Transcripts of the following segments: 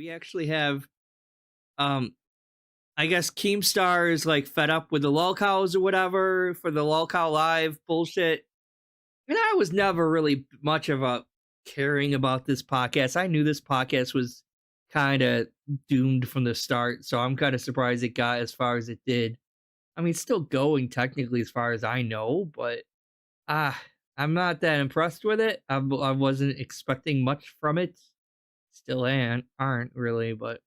we actually have, um, I guess Keemstar is like fed up with the lolcows or whatever for the lolcow live bullshit. And I was never really much of a caring about this podcast. I knew this podcast was kind of doomed from the start, so I'm kind of surprised it got as far as it did. I mean, it's still going technically as far as I know, but I'm not that impressed with it. I wasn't expecting much from it. Still aren't really, but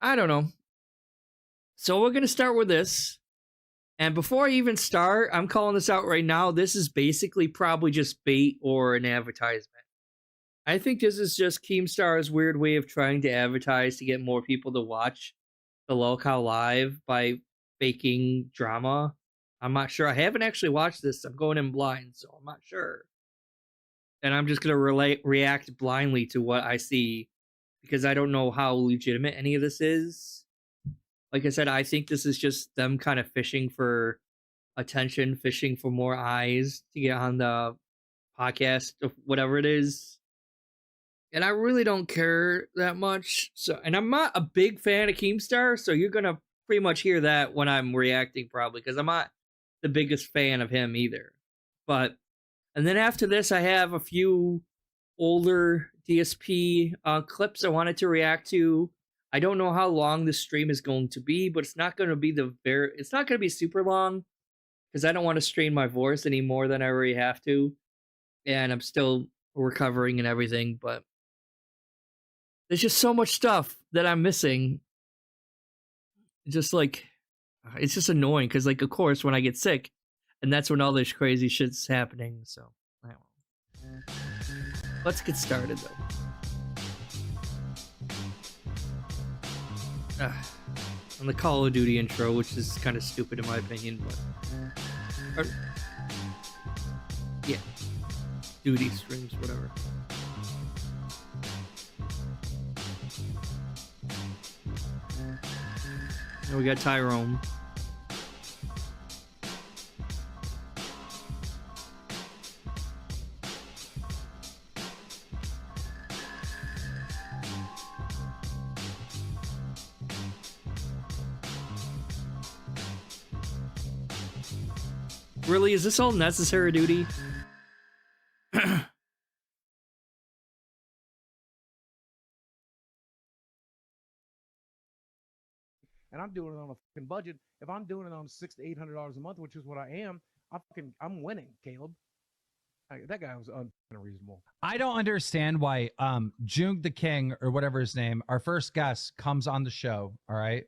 I don't know. So we're gonna start with this. And before I even start, I'm calling this out right now. This is basically probably just bait or an advertisement. I think this is just Keemstar's weird way of trying to advertise to get more people to watch the Lolcow live by faking drama. I'm not sure. I haven't actually watched this. I'm going in blind, so I'm not sure. And I'm just going to react blindly to what I see because I don't know how legitimate any of this is. Like I said, I think this is just them kind of fishing for attention, fishing for more eyes to get on the podcast of whatever it is. And I really don't care that much. So, and I'm not a big fan of Keemstar, so you're going to pretty much hear that when I'm reacting probably because I'm not the biggest fan of him either. But, and then after this, I have a few older DSP clips I wanted to react to. I don't know how long this stream is going to be, but it's not going to be it's not going to be super long because I don't want to strain my voice any more than I already have to. And I'm still recovering and everything, but there's just so much stuff that I'm missing. Just like, it's just annoying because, like, of course, when I get sick, and that's when all this crazy shit's happening. So, I don't know. Let's get started, though. On the Call of Duty intro, which is kind of stupid in my opinion, but yeah, duty streams, whatever. And we got Tyrone. Really, is this all necessary duty? And I'm doing it on a fucking budget. If I'm doing it on $600 to $800 a month, which is what I am, I'm winning, Caleb. That guy was unreasonable. I don't understand why Jung the King or whatever his name, our first guest, comes on the show. All right,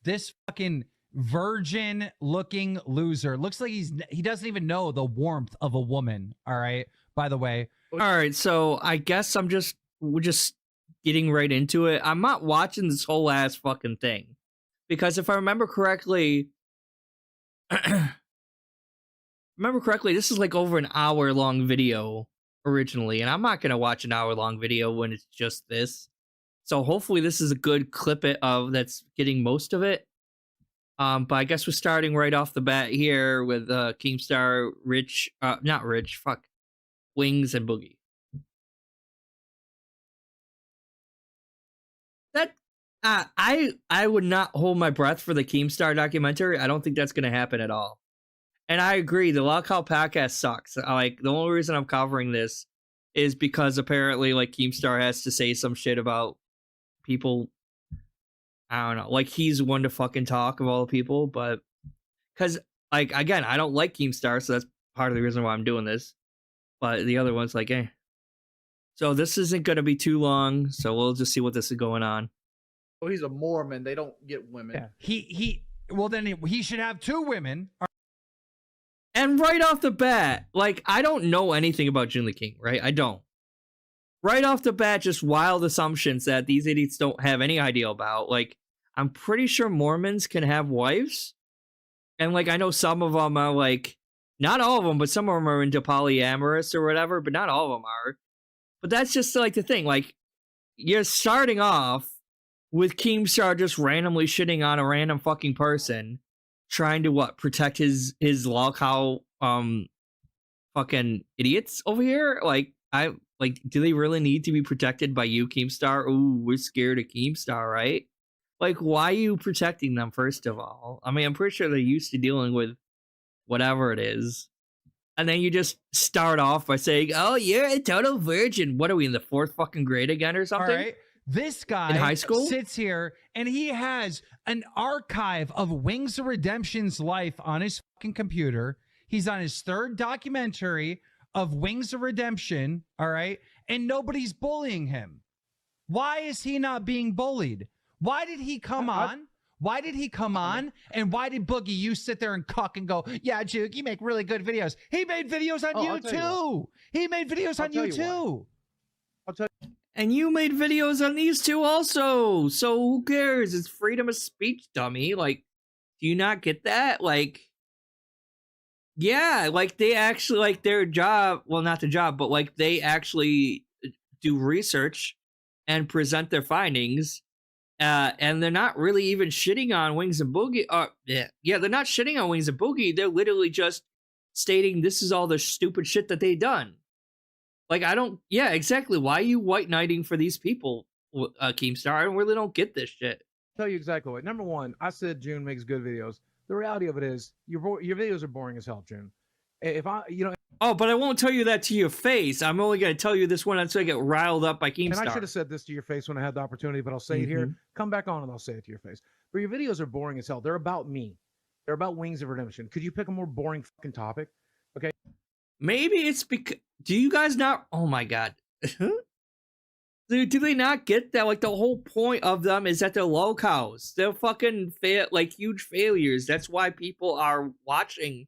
this fucking virgin looking loser looks like he doesn't even know the warmth of a woman. All right, by the way. All right, so I guess we're just getting right into it. I'm not watching this whole ass fucking thing because if I remember correctly, this is like over an hour long video originally, and I'm not gonna watch an hour long video when it's just this. So hopefully this is a good clip of that's getting most of it. But I guess we're starting right off the bat here with Keemstar, Wings and Boogie. That I would not hold my breath for the Keemstar documentary. I don't think that's gonna happen at all. And I agree, the Lolcow podcast sucks. Like, the only reason I'm covering this is because apparently, like, Keemstar has to say some shit about people. I don't know. Like, he's one to fucking talk of all the people, but because, like, again, I don't like Keemstar, so that's part of the reason why I'm doing this. But the other one's like, eh. So this isn't going to be too long, so we'll just see what this is going on. Oh, he's a Mormon. They don't get women. Yeah. Well, then he should have two women. And right off the bat, like, I don't know anything about Jun the King, right? I don't. Right off the bat, just wild assumptions that these idiots don't have any idea about. Like, I'm pretty sure Mormons can have wives. And, like, I know some of them are, like, not all of them, but some of them are into polyamorous or whatever, but not all of them are. But that's just, like, the thing. Like, you're starting off with Keemstar just randomly shitting on a random fucking person, trying to, protect his Lolcow, fucking idiots over here? Like, I like, do they really need to be protected by you, Keemstar? Ooh, we're scared of Keemstar, right? Like, why are you protecting them, first of all? I mean, I'm pretty sure they're used to dealing with whatever it is. And then you just start off by saying, oh, you're a total virgin. What are we, in the 4th fucking grade again or All something? right. This guy In high school? sits here and he has an archive of Wings of Redemption's life on his fucking computer. He's on his 3rd documentary of Wings of Redemption, all right? And nobody's bullying him. Why is he not being bullied? Why did he come on? Why did he come on? And why did Boogie, you sit there and cuck and go, yeah, Juke, you make really good videos. He made videos on you too. He made videos on you too. I'll tell you. And you made videos on these two also. So who cares? It's freedom of speech, dummy. Like, do you not get that? Like, yeah, like they actually, like, their job, well, not the job, but like they actually do research and present their findings. And they're not really even shitting on Wings and Boogie. Yeah, they're not shitting on Wings and Boogie. They're literally just stating this is all the stupid shit that they done. Like, I don't, yeah, exactly. Why are you white knighting for these people, Keemstar? I really don't get this shit. I'll tell you exactly what. Number one, I said June makes good videos. The reality of it is your videos are boring as hell, June. If I, Oh, but I won't tell you that to your face. I'm only going to tell you this one until I get riled up by Keemstar. And I should have said this to your face when I had the opportunity, but I'll say it here. Come back on and I'll say it to your face. But your videos are boring as hell. They're about me. They're about Wings of Redemption. Could you pick a more boring fucking topic? Okay. Maybe it's because, do you guys not, oh my god. Do they not get that? Like, the whole point of them is that they're lolcows. They're fucking like huge failures. That's why people are watching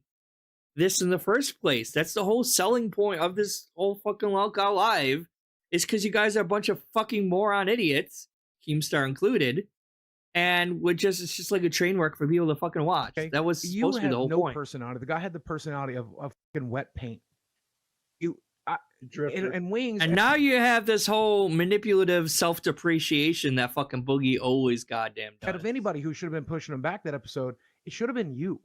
this in the first place. That's the whole selling point of this whole fucking Lolcow live, is because you guys are a bunch of fucking moron idiots, Keemstar included, and it's just like a train wreck for people to fucking watch. Okay. That was supposed to be the whole point. Personality. The guy had the personality of fucking wet paint. Drifter. And Wings. And now you have this whole manipulative self-depreciation that fucking Boogie always goddamn does. Out of anybody who should have been pushing him back that episode, it should have been you.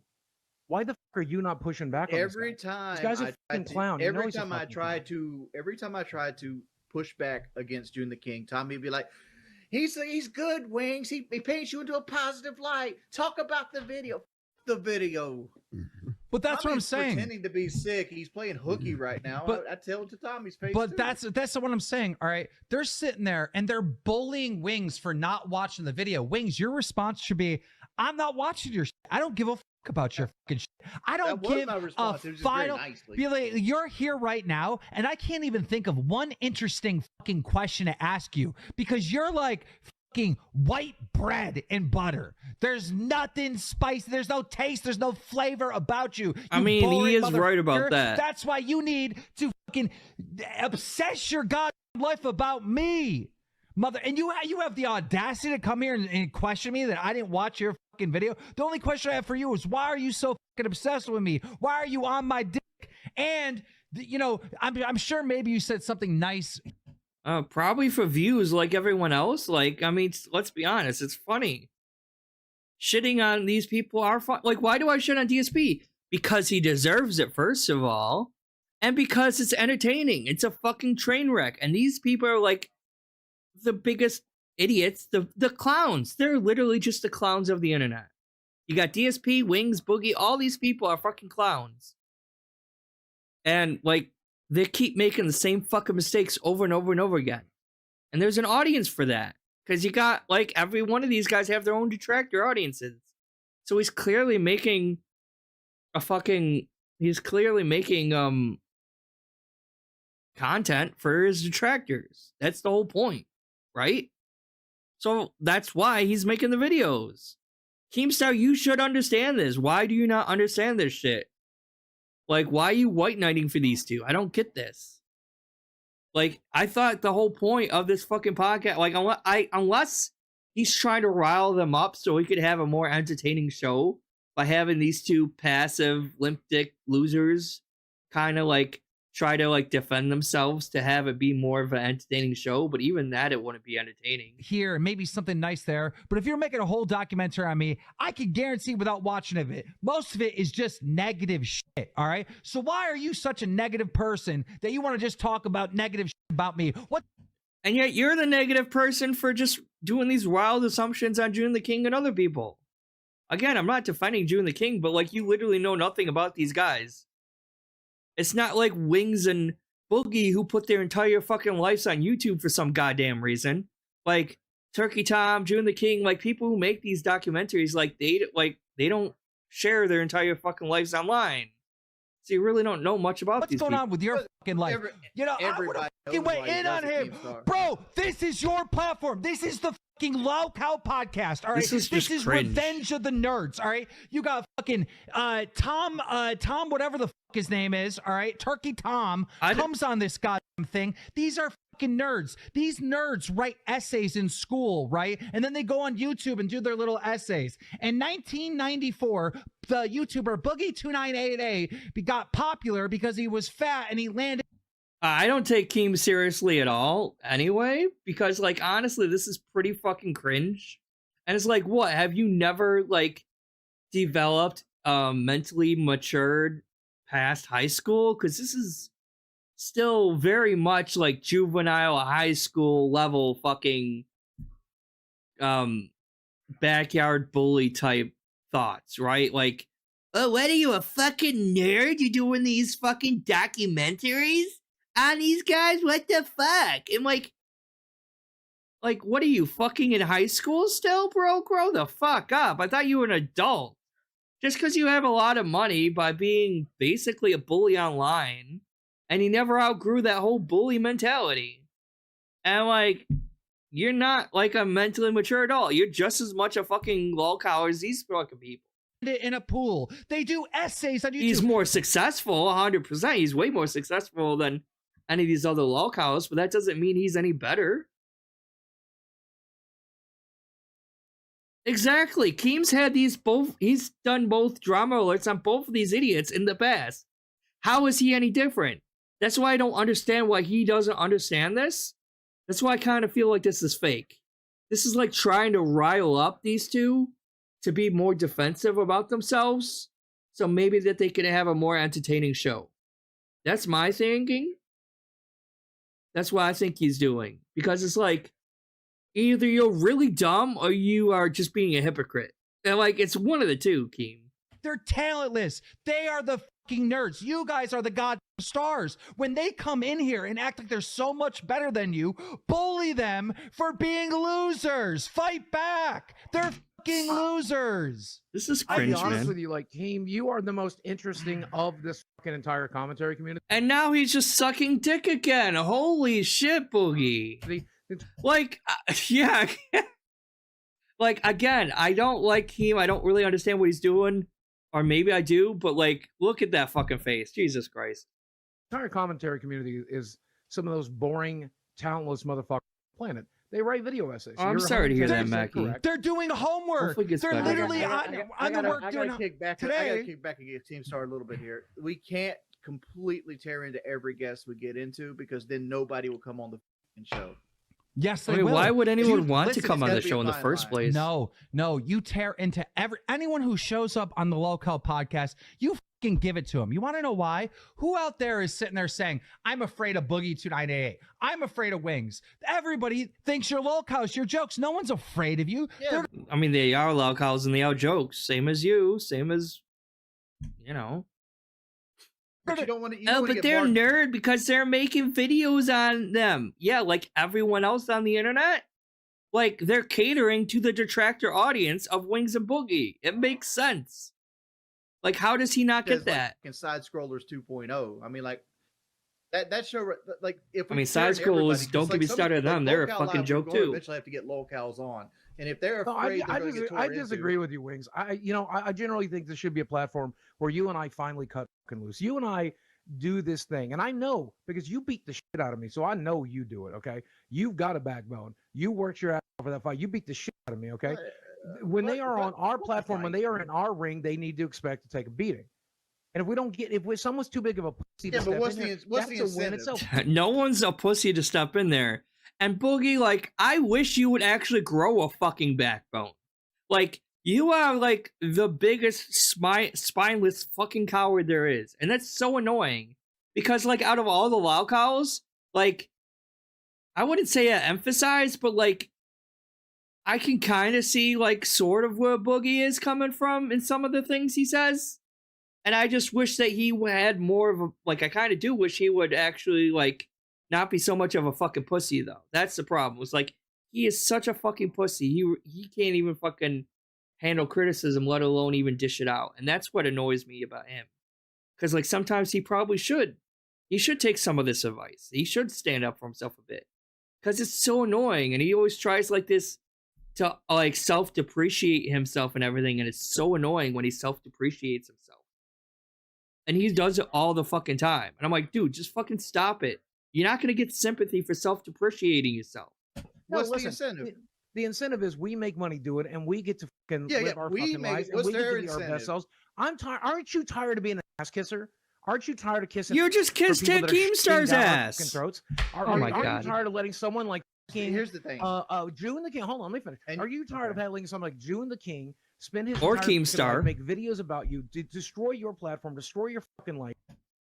Why the fuck are you not pushing back on Every this guy? time This guy's a fucking clown. You know Every he's a time I fucking tried clown. to push back against June the King, Tommy would be like, he's good, Wings. He paints you into a positive light. Talk about the video. The video. But that's what I'm saying. Pretending to be sick. He's playing hooky right now. But I tell it to Tommy's face. But too. that's what I'm saying. All right, they're sitting there and they're bullying Wings for not watching the video. Wings, your response should be, "I'm not watching your shit. I don't give a fuck about your fucking shit. I don't give my response. a It was just very final." nicely. Be like, you're here right now, and I can't even think of one interesting fucking question to ask you because you're like fucking white bread and butter. There's nothing spicy. There's no taste. There's no flavor about you. I mean, he is right about that. That's why you need to fucking obsess your goddamn life about me, mother. And you have the audacity to come here and question me that I didn't watch your fucking video. The only question I have for you is, why are you so fucking obsessed with me? Why are you on my dick? And you know, I'm sure maybe you said something nice. Probably for views like everyone else. Like, I mean, let's be honest, it's funny. Shitting on these people are fun. Like, why do I shit on DSP? Because he deserves it, first of all. And because it's entertaining. It's a fucking train wreck. And these people are like the biggest idiots, the clowns. They're literally just the clowns of the internet. You got DSP, Wings, Boogie, all these people are fucking clowns. And, like, they keep making the same fucking mistakes over and over and over again. And there's an audience for that. Because you got, like, every one of these guys have their own detractor audiences. So he's clearly making content for his detractors. That's the whole point, right? So that's why he's making the videos. Keemstar, you should understand this. Why do you not understand this shit? Like, why are you white knighting for these two? I don't get this. Like, I thought the whole point of this fucking podcast, like, unless he's trying to rile them up so he could have a more entertaining show by having these two passive, limp dick losers kind of, like, try to like defend themselves to have it be more of an entertaining show, but even that it wouldn't be entertaining. Here, maybe something nice there. But if you're making a whole documentary on me, I can guarantee without watching it, most of it is just negative shit. All right. So why are you such a negative person that you want to just talk about negative shit about me? What? And yet you're the negative person for just doing these wild assumptions on June the King and other people. Again, I'm not defending June the King, but like you literally know nothing about these guys. It's not like Wings and Boogie who put their entire fucking lives on YouTube for some goddamn reason. Like Turkey Tom, June the King, like people who make these documentaries, like they don't share their entire fucking lives online. So you really don't know much about these What's going people. on with your fucking life? You know, I would fucking went in on him. Bro, this is your platform. This is the fucking Lolcow podcast. All right. This is cringe. Revenge of the Nerds. All right. You got fucking Tom, whatever the fuck his name is. All right. Turkey Tom comes on this goddamn thing. These are fucking nerds. These nerds write essays in school, right? And then they go on YouTube and do their little essays. In 1994, the YouTuber Boogie2988 got popular because he was fat and he landed. I don't take Keem seriously at all anyway, because like honestly, this is pretty fucking cringe. And it's like, what? Have you never like developed mentally matured past high school? Because this is still very much like juvenile high school level fucking backyard bully type thoughts, right? Like, oh, what are you, a fucking nerd? You doing these fucking documentaries on these guys? What the fuck? And like, what are you, fucking in high school still, bro? Grow the fuck up. I thought you were an adult. Just because you have a lot of money by being basically a bully online, and you never outgrew that whole bully mentality. And like, you're not like a mentally mature adult. You're just as much a fucking lolcow as these fucking people. In a pool. They do essays on YouTube. He's more successful, 100%. He's way more successful than any of these other lolcows, but that doesn't mean he's any better. Exactly. Keem's had these both. He's done both drama alerts on both of these idiots in the past. How is he any different? That's why I don't understand why he doesn't understand this. That's why I kind of feel like this is fake. This is like trying to rile up these two to be more defensive about themselves, so maybe that they can have a more entertaining show. That's my thinking. That's what I think he's doing. Because it's like, either you're really dumb or you are just being a hypocrite. And like, it's one of the two, Keem. They're talentless. They are the fucking nerds. You guys are the goddamn stars. When they come in here and act like they're so much better than you, bully them for being losers. Fight back. They're fucking losers. This is cringe, I'll be honest man. with you, like, Keem, you are the most interesting of this fucking entire commentary community. And now he's just sucking dick again. Holy shit, Boogie. Like, yeah. Like, again, I don't like him. I don't really understand what he's doing. Or maybe I do, but like, look at that fucking face. Jesus Christ. The entire commentary community is some of those boring, talentless motherfuckers on the planet. They write video essays. Oh, I'm sorry to hear that, Mackie. They're doing homework. They're better. literally on the work doing kick back. today. I gotta kick back and give Keemstar a little bit here. We can't completely tear into every guest we get into, because then nobody will come on the show. Yes, I they mean, will. why would anyone want listen, to come it's on gotta the be show a in the fine first line. place? No, you tear into anyone who shows up on the Lolcow podcast. You fucking give it to them. You want to know why? Who out there is sitting there saying, "I'm afraid of Boogie 2988. I'm afraid of Wings"? Everybody thinks you're Lolcows. You're jokes. No one's afraid of you. Yeah. I mean, they are lolcows and they are jokes. Same as you. Same as, you know. But you don't want to. Oh, but they're nerd because they're making videos on them. Yeah, like everyone else on the internet. Like, they're catering to the detractor audience of Wings and Boogie. It makes sense. Like, how does he not get that? Like, in Side Scrollers 2.0. I mean, like, that show, like, if I mean, Side Scrollers, don't get me started on them. They're a fucking joke, too. Eventually have to get lolcows on. And if they're No, afraid, I disagree with you, Wings. I generally think this should be a platform where you and I finally cut fucking loose. You and I do this thing, and I know because you beat the shit out of me, so I know you do it. Okay, you've got a backbone. You worked your ass off for that fight. You beat the shit out of me. Okay, when they are on our platform, when they are in our ring, they need to expect to take a beating. And if we don't get, if someone's too big of a pussy to step in there, what's that's the a win incentive? itself. No one's a pussy to step in there. And Boogie, like, I wish you would actually grow a fucking backbone. Like, you are like the biggest spineless fucking coward there is. And that's so annoying. Because, like, out of all the lolcows, like, I wouldn't say I emphasize, but, like, I can kind of see, like, sort of where Boogie is coming from in some of the things he says. And I just wish that he had more of a, like, I kind of do wish he would actually, like, not be so much of a fucking pussy, though. That's the problem. It's like, he is such a fucking pussy. He can't even fucking handle criticism, let alone even dish it out. And that's what annoys me about him. Because, like, sometimes he probably should. He should take some of this advice. He should stand up for himself a bit. Because it's so annoying. And he always tries, like, this to, like, self-depreciate himself and everything. And it's so annoying when he self-depreciates himself. And he does it all the fucking time. And I'm like, dude, just fucking stop it. You're not going to get sympathy for self-depreciating yourself. What's the incentive? The incentive is we make money doing it, and we get to fucking live our fucking lives, and we get to be our best selves. I'm tired. Aren't you tired of being an ass kisser? Aren't you tired of kissing? You just kissed Keemstar's ass. Throats? Oh my God. Aren't you tired of letting someone like King? Here's the thing. June the King. Hold on, let me finish. Are you tired of having someone like June the King spend his or entire Keemstar life, make videos about you, destroy your platform, destroy your fucking life?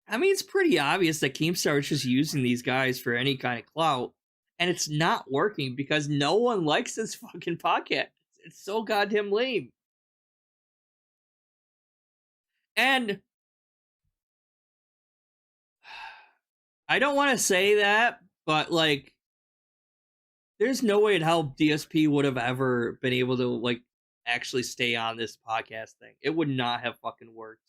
I mean, it's pretty obvious that Keemstar is just using these guys for any kind of clout, and it's not working because no one likes this fucking podcast. It's so goddamn lame. And I don't want to say that, but, like, there's no way in hell DSP would have ever been able to, like, actually stay on this podcast thing. It would not have fucking worked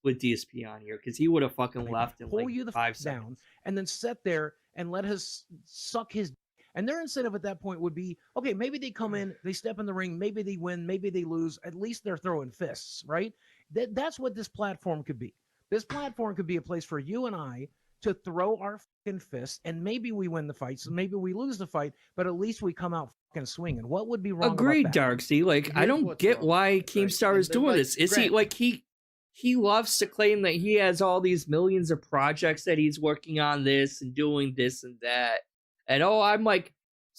with DSP on here because he would have fucking left in, pull like, you the 5 down seconds. and then sit there and let us suck his. And their incentive at that point would be, okay, maybe they come in, they step in the ring, maybe they win, maybe they lose. At least they're throwing fists, right? That's what this platform could be. This platform could be a place for you and I to throw our fucking fists, and maybe we win the fights, and maybe we lose the fight, but at least we come out fucking swinging. What would be wrong? Agreed, about that? Darksy. Like, I don't get why Keemstar is doing this. Is he like he loves to claim that he has all these millions of projects that he's working on this and doing this and that. And oh, I'm like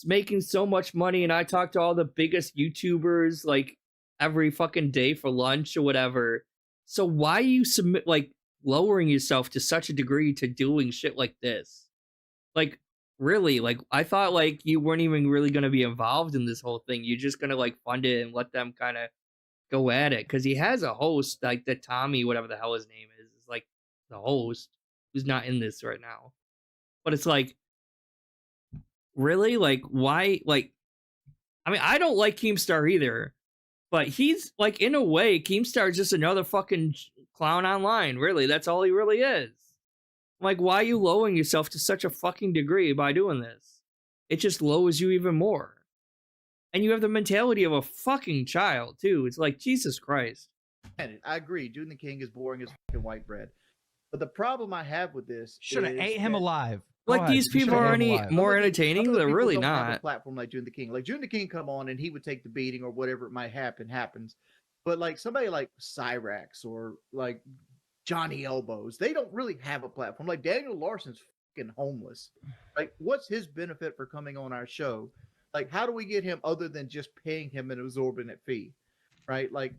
making so much money, and I talk to all the biggest YouTubers like every fucking day for lunch or whatever. So why you lowering yourself to such a degree to doing shit like this? Like, really? Like, I thought like you weren't even really gonna be involved in this whole thing. You're just gonna like fund it and let them kind of go at it, because he has a host like the Tommy, whatever the hell his name is like the host who's not in this right now. But it's like, really? Like, why? Like, I mean, I don't like Keemstar either, but he's like, in a way, Keemstar is just another fucking clown online. Really, that's all he really is. Like, why are you lowering yourself to such a fucking degree by doing this? It just lowers you even more. And you have the mentality of a fucking child, too. It's like, Jesus Christ. I agree. June the King is boring as fucking white bread. But the problem I have with this should have ate him alive. Like, these people are any more entertaining? They're really not. Have a platform like June the King. Like, June the King come on and he would take the beating or whatever it might happens. But like somebody like Cyrax or like Johnny Elbows, they don't really have a platform. Like Daniel Larson's fucking homeless. Like, what's his benefit for coming on our show? Like, how do we get him other than just paying him an exorbitant fee, right? Like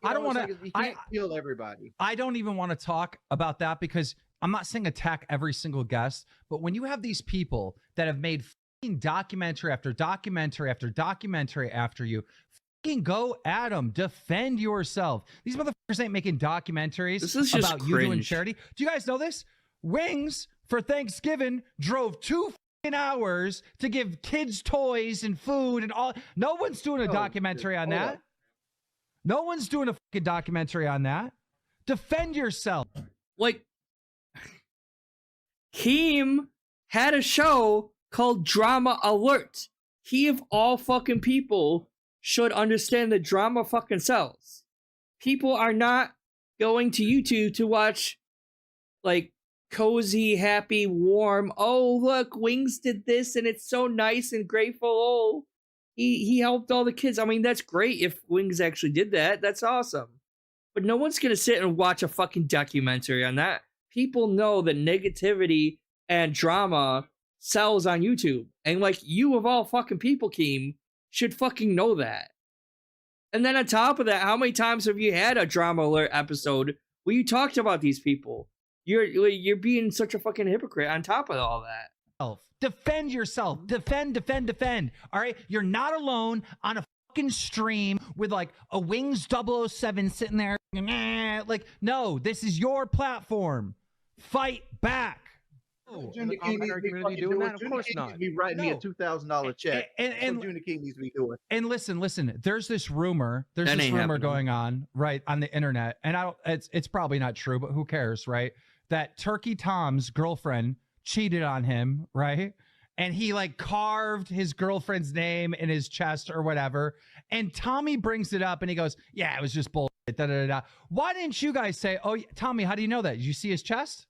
I don't want to. You can't kill everybody. I don't even want to talk about that because I'm not saying attack every single guest, but when you have these people that have made fucking documentary after documentary after documentary after you, fucking go at them. Defend yourself. These motherfuckers ain't making documentaries about you doing charity. Do you guys know this? Wings for Thanksgiving drove 2 hours to give kids toys and food and all. No one's doing a documentary on that. No one's doing a fucking documentary on that. Defend yourself. Like, Keem had a show called Drama Alert. He, of all fucking people, should understand that drama fucking sells. People are not going to YouTube to watch, like, cozy, happy, warm, oh, look, Wings did this and it's so nice and grateful. Oh, he helped all the kids. I mean, that's great if Wings actually did that. That's awesome. but no one's gonna sit and watch a fucking documentary on that. People know that negativity and drama sells on YouTube, and like you of all fucking people, Keem, should fucking know that. And then on top of that, how many times have you had a drama alert episode where you talked about these people? You're being such a fucking hypocrite on top of all that. Defend yourself. Defend. All right? You're not alone on a fucking stream with like a Wings 007 sitting there. Like, no, this is your platform. Fight back. Junior King needs to be fucking doing that? Of course not. Be writing me a $2,000 check. And Junior King needs to be doing. And listen. There's this rumor. Going on right on the internet, and it's probably not true, but who cares, right? That Turkey Tom's girlfriend cheated on him, right? And he like carved his girlfriend's name in his chest or whatever. And Tommy brings it up and he goes, "Yeah, it was just bullshit." Da, da, da, da. Why didn't you guys say, "Oh, Tommy, how do you know that? Did you see his chest?"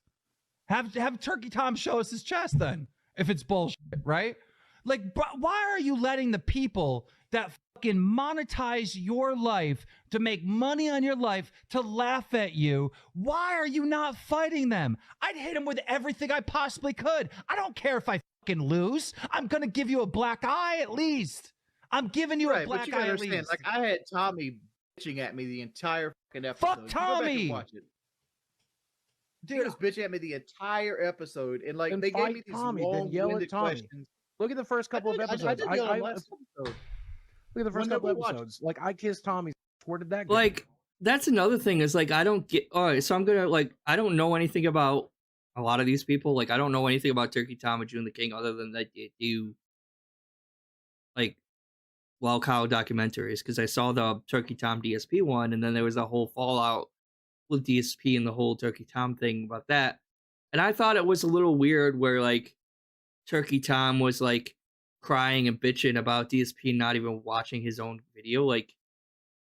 Have Turkey Tom show us his chest then, if it's bullshit, right? Like, why are you letting the people that fucking monetize your life to make money on your life to laugh at you? Why are you not fighting them? I'd hit them with everything I possibly could. I don't care if I fucking lose. I'm gonna give you a black eye at least. I'm giving you a black eye at least. Like, I had Tommy bitching at me the entire fucking episode. Fuck Tommy. Watch it. Dude, he was bitching at me the entire episode, and like they gave me these Tommy, then yell at Tommy. questions. Look at the first couple of episodes. I did yell at last episode. Look at the first couple episodes. Like, I kissed Tommy. Where did that go? Like, that's another thing is like, I don't get, all right, so I'm gonna like, I don't know anything about a lot of these people. Like, I don't know anything about Turkey Tom and June the King other than that they do like Lolcow documentaries, because I saw the Turkey Tom DSP one, and then there was a whole fallout with DSP and the whole Turkey Tom thing about that. And I thought it was a little weird where like Turkey Tom was like crying and bitching about DSP not even watching his own video. Like,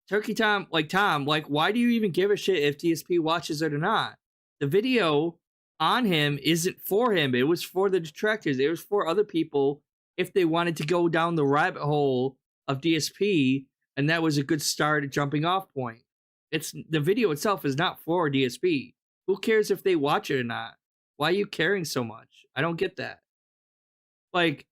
Turkey Tom, like, Tom, like, why do you even give a shit if DSP watches it or not? The video on him isn't for him. It was for the detractors. It was for other people if they wanted to go down the rabbit hole of DSP, and that was a good start, a jumping off point. It's the video itself is not for DSP. Who cares if they watch it or not? Why are you caring so much? I don't get that. Like,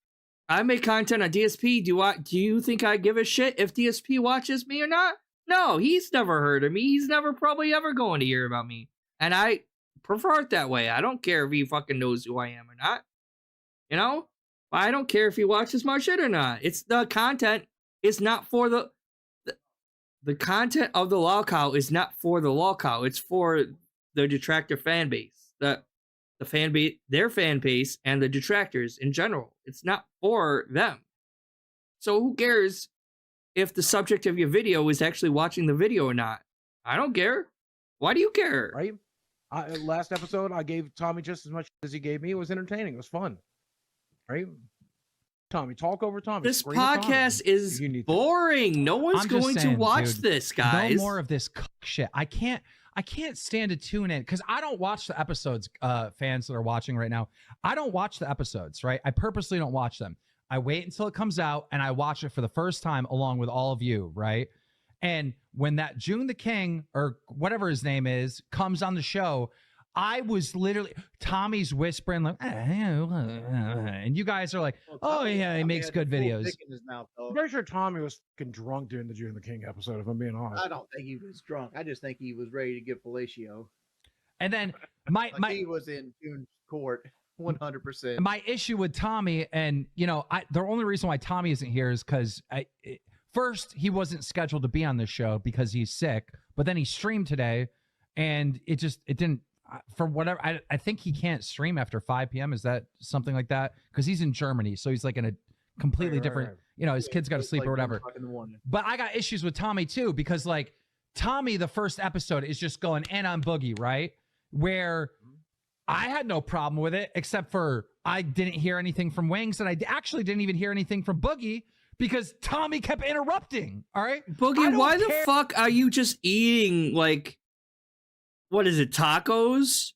I make content on DSP. Do you think I give a shit if DSP watches me or not? No, he's never heard of me. He's never probably ever going to hear about me. And I prefer it that way. I don't care if he fucking knows who I am or not. You know? I don't care if he watches my shit or not. It's the content is not for the content of the Lolcow is not for the Lolcow. It's for the detractor fan base. The fan base, their fan base, and the detractors in general. It's not for them. So who cares if the subject of your video is actually watching the video or not? I don't care. Why do you care? Right? Last episode, I gave Tommy just as much as he gave me. It was entertaining. It was fun. Right? Tommy, talk over Tommy. This podcast is boring. No one's going to watch this, guys. No more of this shit. I can't stand to tune in because I don't watch the episodes, fans that are watching right now. I don't watch the episodes, right? I purposely don't watch them. I wait until it comes out and I watch it for the first time along with all of you, right? And when that June the King or whatever his name is comes on the show, I was literally Tommy's whispering like, and you guys are like, oh yeah, he makes good videos. I'm pretty sure Tommy was fucking drunk during the June the King episode, if I'm being honest. I don't think he was drunk. I just think he was ready to give fellatio. And then he was in June's court 100%. My issue with Tommy, and you know, the only reason why Tommy isn't here is because first he wasn't scheduled to be on this show because he's sick, but then he streamed today, and it didn't. For whatever, I think he can't stream after 5 p.m. Is that something like that? Because he's in Germany, so he's like in a completely different. Right. You know, his kids got to sleep or whatever. But I got issues with Tommy too because like Tommy, the first episode is just going and on Boogie, right? Where I had no problem with it except for I didn't hear anything from Wings, and I actually didn't even hear anything from Boogie because Tommy kept interrupting. All right, Boogie, why the fuck are you just eating like? What is it, tacos?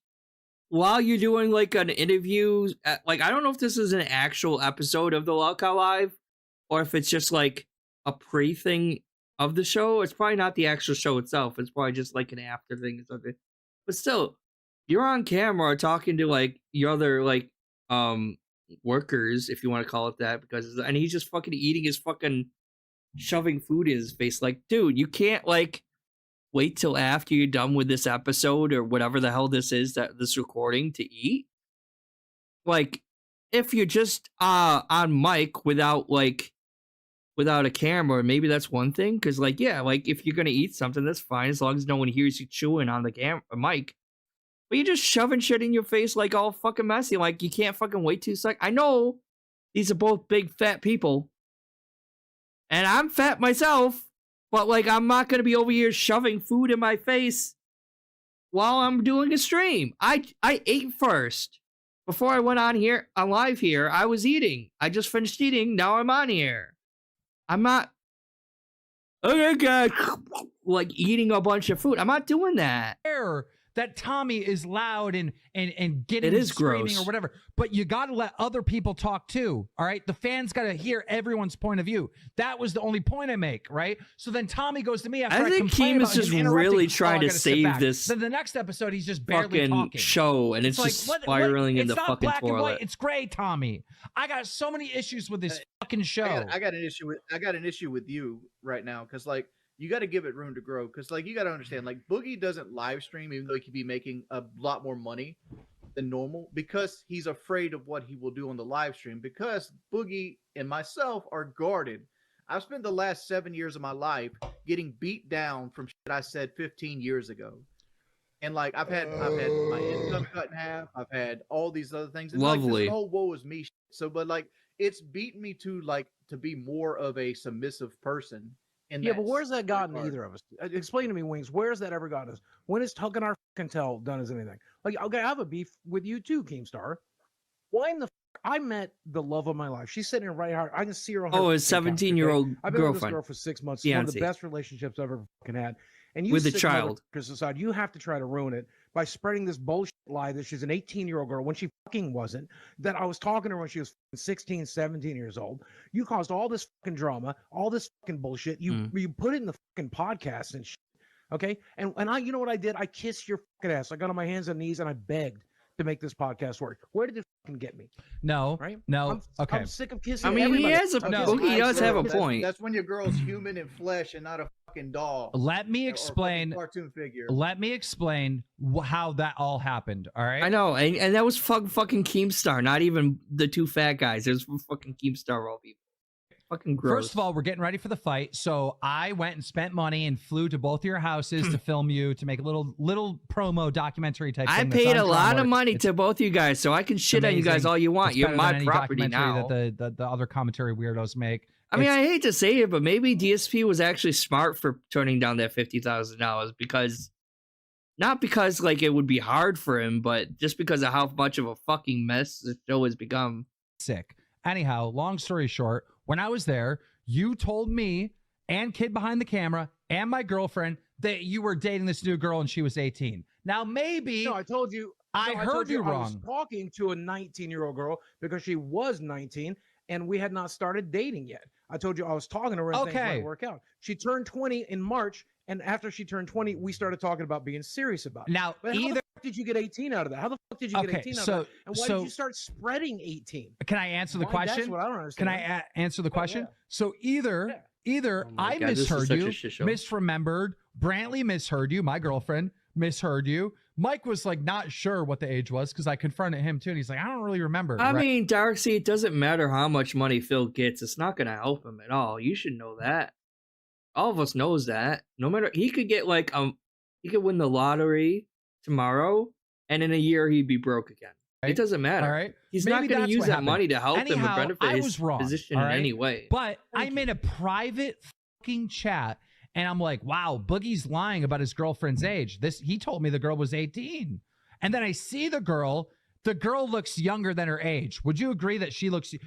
While you're doing like an interview, like I don't know if this is an actual episode of the Lolcow Live, or if it's just like a pre-thing of the show. It's probably not the actual show itself. It's probably just like an after thing or something. But still, you're on camera talking to like your other like workers, if you want to call it that, and he's just fucking eating his fucking shoving food in his face. Like, dude, you can't like wait till after you're done with this episode or whatever the hell this is, that this recording, to eat. Like, if you're just on mic without a camera, maybe that's one thing. Because like, yeah, like if you're gonna eat something, that's fine as long as no one hears you chewing on the mic. But you're just shoving shit in your face like all fucking messy. Like, you can't fucking wait 2 seconds. I know these are both big fat people, and I'm fat myself, but like, I'm not gonna be over here shoving food in my face while I'm doing a stream. I ate first before I went on live here. I was eating. I just finished eating. Now I'm on here. I'm not, oh god, like eating a bunch of food. I'm not doing that. That Tommy is loud and getting It is screaming gross. or whatever, but you got to let other people talk too. All right, the fans got to hear everyone's point of view. That was the only point I make, right? So then Tommy goes to me after I think complain Keem about is just him interrupting. really Oh, trying I to gotta sit save back. this Then the next episode, he's just barely fucking talking. show, and it's like, just what- spiraling in it's the not fucking black and toilet. white. It's gray, Tommy. I got so many issues with this fucking show. I got an issue with you right now, because like, you got to give it room to grow, because like, you got to understand, like, Boogie doesn't live stream even though he could be making a lot more money than normal, because he's afraid of what he will do on the live stream, because Boogie and myself are guarded. I've spent the last 7 years of my life getting beat down from shit I said 15 years ago. And like, I've had my income cut in half. I've had all these other things. And Lovely. Like, this whole woe is me shit. So, but like, it's beaten me to be more of a submissive person. Yeah, but where's that gotten regard. either of us? Explain to me, Wings. Where's that ever gotten us? When has tucking our fucking tail done as anything? Like, okay, I have a beef with you too, Keemstar. Why in the I met the love of my life. She's sitting here right here. I can see her on her Oh, his fucking couch, 17-year-old okay? I've been with this girlfriend girl for 6 months. It's one of the Fiancé. best relationships I've ever fucking had. And you with the sick child. motherfuckers decide you have to try to ruin it by spreading this bullshit lie that she's an 18-year-old girl when she fucking wasn't, that I was talking to her when she was 16, 17 years old. You caused all this fucking drama, all this fucking bullshit. You put it in the fucking podcast and shit. Okay? And I, you know what I did? I kissed your fucking ass. I got on my hands and knees and I begged to make this podcast work. Where did it fucking get me? No, Right? no. Okay. I'm sick of kissing. I mean, everybody. he has a Boogie does have a point. That's when your girl's human in flesh and not a fucking doll. Let me or explain. fucking cartoon figure. Let me explain how that all happened. All right. I know, and that was fucking Keemstar, not even the 2 fat guys. It was fucking Keemstar, all people. Fucking gross. First of all, we're getting ready for the fight, so I went and spent money and flew to both of your houses to film you, to make a little promo documentary type I thing. that's paid on a lot Drummer. of money It's to both you guys, so I can shit on you guys amazing. all you want. It's You're better my than any property documentary now. that the other commentary weirdos make. I mean, I hate to say it, but maybe DSP was actually smart for turning down that $50,000 because, not because like it would be hard for him, but just because of how much of a fucking mess the show has become. Sick. Anyhow, long story short, when I was there, you told me and kid behind the camera and my girlfriend that you were dating this new girl and she was 18. Now maybe No, I told you. I heard told you I was wrong. talking to a 19-year-old girl because she was 19 and we had not started dating yet. I told you I was talking to her and things Okay. might work out. She turned 20 in March, and after she turned 20, we started talking about being serious about it. Now But how the either fuck did you get 18 out of that? How the fuck did you get Okay, 18 out so- of that? And why so- did you start spreading 18? can I answer the Why? That's question? what I don't understand. Can I answer the question? yeah. So either Oh my I God, this is misheard such a you, shit show. misremembered, Brantley misheard you, my girlfriend misheard you. Mike was like not sure what the age was because I confronted him too, and he's like, I don't really remember. I right? mean, Darcy, it doesn't matter how much money Phil gets. It's not going to help him at all. You should know that. All of us knows that. No matter, he could get like he could win the lottery tomorrow, and in a year he'd be broke again. Right. It doesn't matter. All right. He's Maybe not going that's to use what that happened. money to help him Anyhow, or benefit I his was wrong, position all in right? any way. But Thank I'm in a private fucking chat, and I'm like, wow, Boogie's lying about his girlfriend's age. He told me the girl was 18. And then I see the girl looks younger than her age. Would you agree that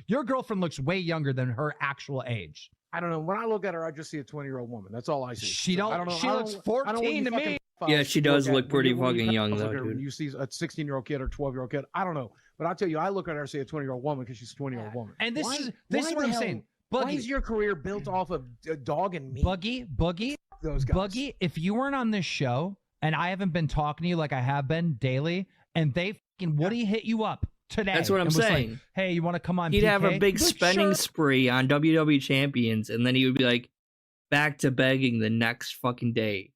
your girlfriend looks way younger than her actual age? I don't know. When I look at her, I just see a 20-year-old woman. That's all I see. She So, don't- I don't know. she I don't- looks I don't know 14 what you to fucking me. Yeah, she does at look when pretty you- when fucking young, look though, at her, dude. When you see a 16-year-old kid or 12-year-old kid, I don't know. But I'll tell you, I look at her and see a 20-year-old woman because she's a 20-year-old woman. And this Why- is why what the I'm hell- saying. Why is your career built off of dog and meat? Boogie, those guys. Boogie, if you weren't on this show and I haven't been talking to you like I have been daily, and they fucking Woody hit you up today. That's what I'm and was saying. Like, hey, you want to come on? He'd PK? have a big Like, spending sure. spree on WWE champions, and then he would be like back to begging the next fucking day.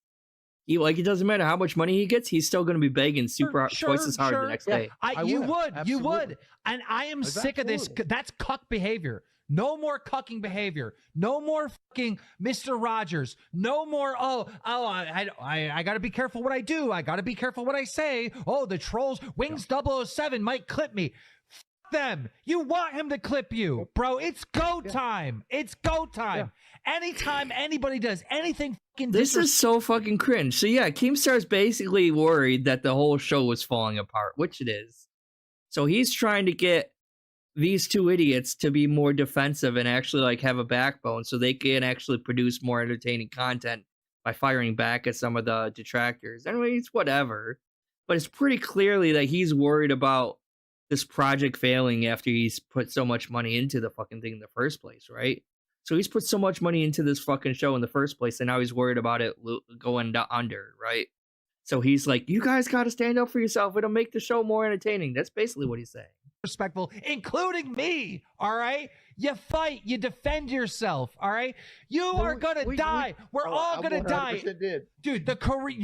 It doesn't matter how much money he gets, he's still going to be begging twice as hard the next day. You would, and I am sick of this. That's cuck behavior. No more cucking behavior. No more fucking Mr. Rogers. No more. I got to be careful what I do. I got to be careful what I say. Oh, the trolls. Wings 007 might clip me. Fuck them. You want him to clip you, bro? It's go time. It's go time. Anytime anybody does anything fucking this is so fucking cringe. So yeah, Keemstar's basically worried that the whole show was falling apart, which it is. So he's trying to get these two idiots to be more defensive and actually like have a backbone so they can actually produce more entertaining content by firing back at some of the detractors. Anyways, whatever. But it's pretty clearly that he's worried about this project failing after he's put so much money into the fucking thing in the first place, right? So he's put so much money into this fucking show in the first place, and now he's worried about it going under, right? So he's like, you guys got to stand up for yourself. It'll make the show more entertaining. That's basically what he's saying. Respectful, including me. All right, you fight, you defend yourself. All right, you are gonna die. We're all gonna die, dude.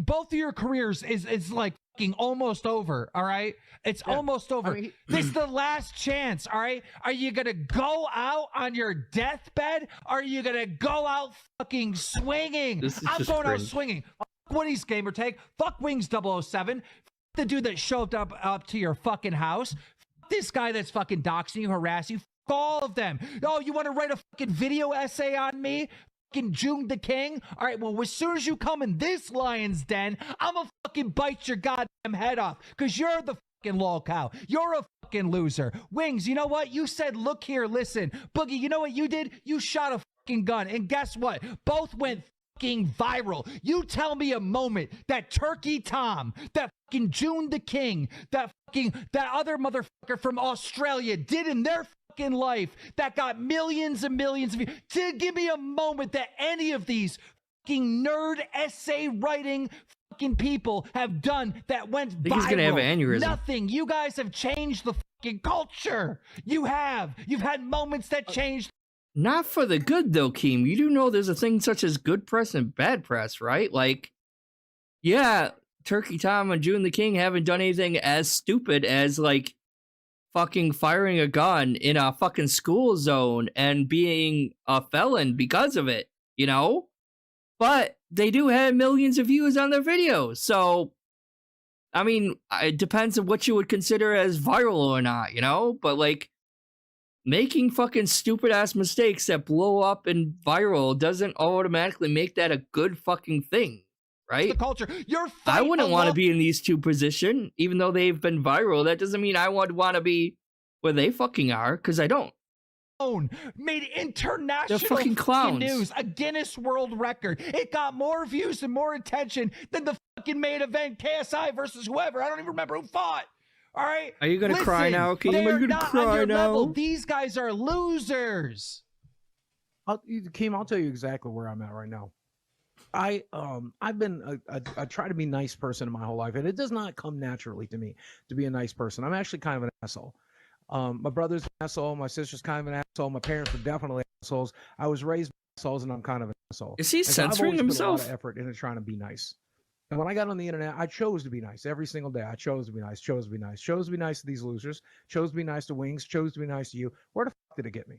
Both of your careers is like fucking almost over. All right, it's almost over. This is the last chance. All right, are you gonna go out on your deathbed? Or are you gonna go out fucking swinging? I'm going out swinging. Fuck Woody's gamer tag. Fuck Wings 007. Fuck the dude that showed up to your fucking house. This guy that's fucking doxing you, harassing you, all of them. Oh, you want to write a fucking video essay on me? Fucking June the King? All right, well, as soon as you come in this lion's den, I'm gonna fucking bite your goddamn head off because you're the fucking lolcow. You're a fucking loser. Wings, you know what? You said, look here, listen. Boogie, you know what you did? You shot a fucking gun. And guess what? Both went fucking viral. You tell me a moment that Turkey Tom, that fucking June the King, that other motherfucker from Australia did in their fucking life that got millions and millions of views. Give me a moment that any of these fucking nerd essay writing fucking people have done that went viral. He's gonna have an aneurysm. Nothing. You guys have changed the fucking culture. You have. You've had moments that changed. Not for the good, though, Keem. You do know there's a thing such as good press and bad press, right? Like, yeah, Turkey Tom and June the King haven't done anything as stupid as, like, fucking firing a gun in a fucking school zone and being a felon because of it, you know? But they do have millions of views on their videos, so, I mean, it depends on what you would consider as viral or not, you know? But, like, making fucking stupid ass mistakes that blow up and viral doesn't automatically make that a good fucking thing, right? The culture. I wouldn't want to be in these two positions, even though they've been viral. That doesn't mean I would want to be where they fucking are, because I don't. Made international They're fucking clowns. News, a Guinness World Record. It got more views and more attention than the fucking main event, KSI versus whoever. I don't even remember who fought. All right. Are you gonna cry now, Keem? Are you gonna cry now? Level. These guys are losers. Keem, I'll tell you exactly where I'm at right now. I've been I try to be a nice person in my whole life, and it does not come naturally to me to be a nice person. I'm actually kind of an asshole. My brother's an asshole. My sister's kind of an asshole. My parents were definitely assholes. I was raised by assholes, and I'm kind of an asshole. Is he censoring himself? Put a lot of effort into trying to be nice. And when I got on the internet, I chose to be nice every single day. I chose to be nice, chose to be nice, chose to be nice to these losers, chose to be nice to Wings, chose to be nice to you. Where the fuck did it get me?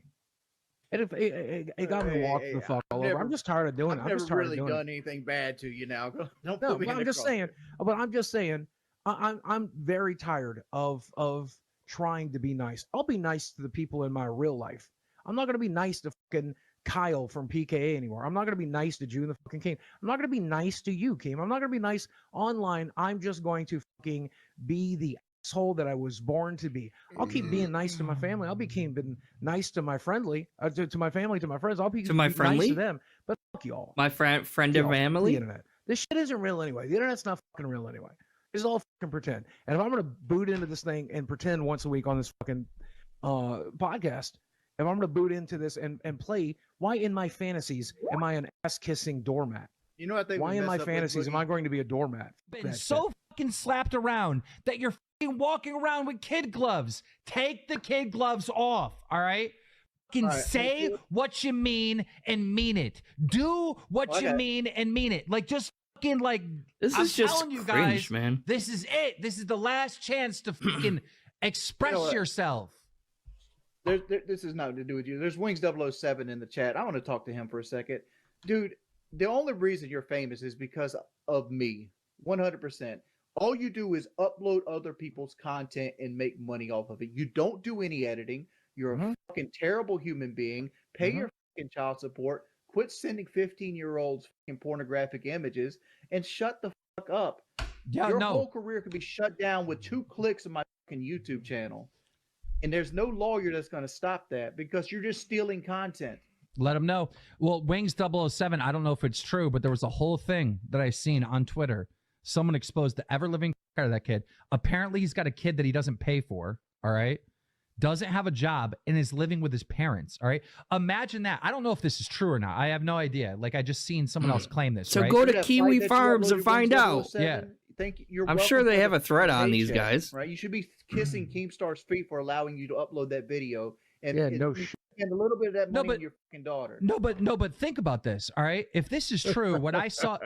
It got me to walk the fuck all over. I'm just tired of doing it. I've never really done anything bad to you now. Don't put me in I'm just saying. But I'm just saying. I'm very tired of trying to be nice. I'll be nice to the people in my real life. I'm not going to be nice to fucking Kyle from PKA anymore. I'm not going to be nice to June the fucking King. I'm not going to be nice to you, Keem. I'm not going to be nice online. I'm just going to fucking be the asshole that I was born to be. I'll keep being nice to my family. I'll be being nice to my friendly, to my family, to my friends. I'll be nice to them. But fuck y'all. My friend of family. The internet. This shit isn't real anyway. The internet's not fucking real anyway. This is all fucking pretend. And if I'm going to boot into this thing and pretend once a week on this fucking podcast, if I'm going to boot into this and play, why in my fantasies am I an ass-kissing doormat? You know, I think Why in my fantasies am I going to be a doormat? Been so fucking slapped around that you're fucking walking around with kid gloves. Take the kid gloves off, all right? Fucking say what you mean and mean it. Do what you mean and mean it. Like, just fucking, like, This is just telling you cringe, guys, man. this is it. This is the last chance to fucking express yourself. This is nothing to do with you. There's Wings 007 in the chat. I want to talk to him for a second. Dude, the only reason you're famous is because of me. 100%. All you do is upload other people's content and make money off of it. You don't do any editing. You're a fucking terrible human being. Pay your fucking child support. Quit sending 15-year-olds fucking pornographic images and shut the fuck up. Yeah, Your whole career could be shut down with 2 clicks on my fucking YouTube channel. And there's no lawyer that's going to stop that because you're just stealing content. Let them know. Well, Wings 007, I don't know if it's true, but there was a whole thing that I seen on Twitter. Someone exposed the ever-living out of that kid. Apparently, he's got a kid that he doesn't pay for, all right? Doesn't have a job and is living with his parents, all right? Imagine that. I don't know if this is true or not. I have no idea. Like, I just seen someone else claim this, So right? go to Kiwi Farms and find out. Yeah. I'm sure they have a thread on these guys. Right? You should be kissing Keemstar's feet for allowing you to upload that video. And, Yeah, and no you shit. spend a little bit of that money but- on your fucking daughter. No, but think about this, all right? If this is true, what I saw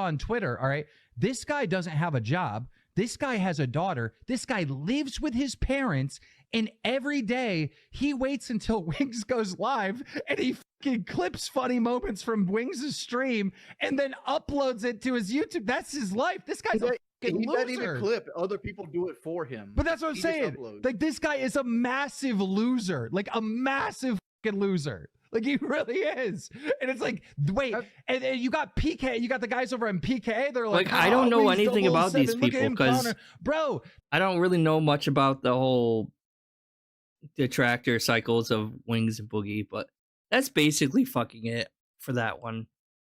on Twitter, all right? This guy doesn't have a job. This guy has a daughter. This guy lives with his parents, and every day he waits until Wings goes live and he fucking clips funny moments from Wings' stream and then uploads it to his YouTube. That's his life. This guy's a fucking He doesn't even loser. clip. Other people do it for him. But that's what I'm He just saying. uploads. Like, this guy is a massive loser. Like, a massive fucking loser. Like, he really is. And it's like, wait, and you got PK, you got the guys over in PK. They're like, I don't know Wings anything about 007, these look at people him 'cause- clowning. Bro, I don't really know much about the whole detractor cycles of Wings and Boogie, but that's basically fucking it for that one.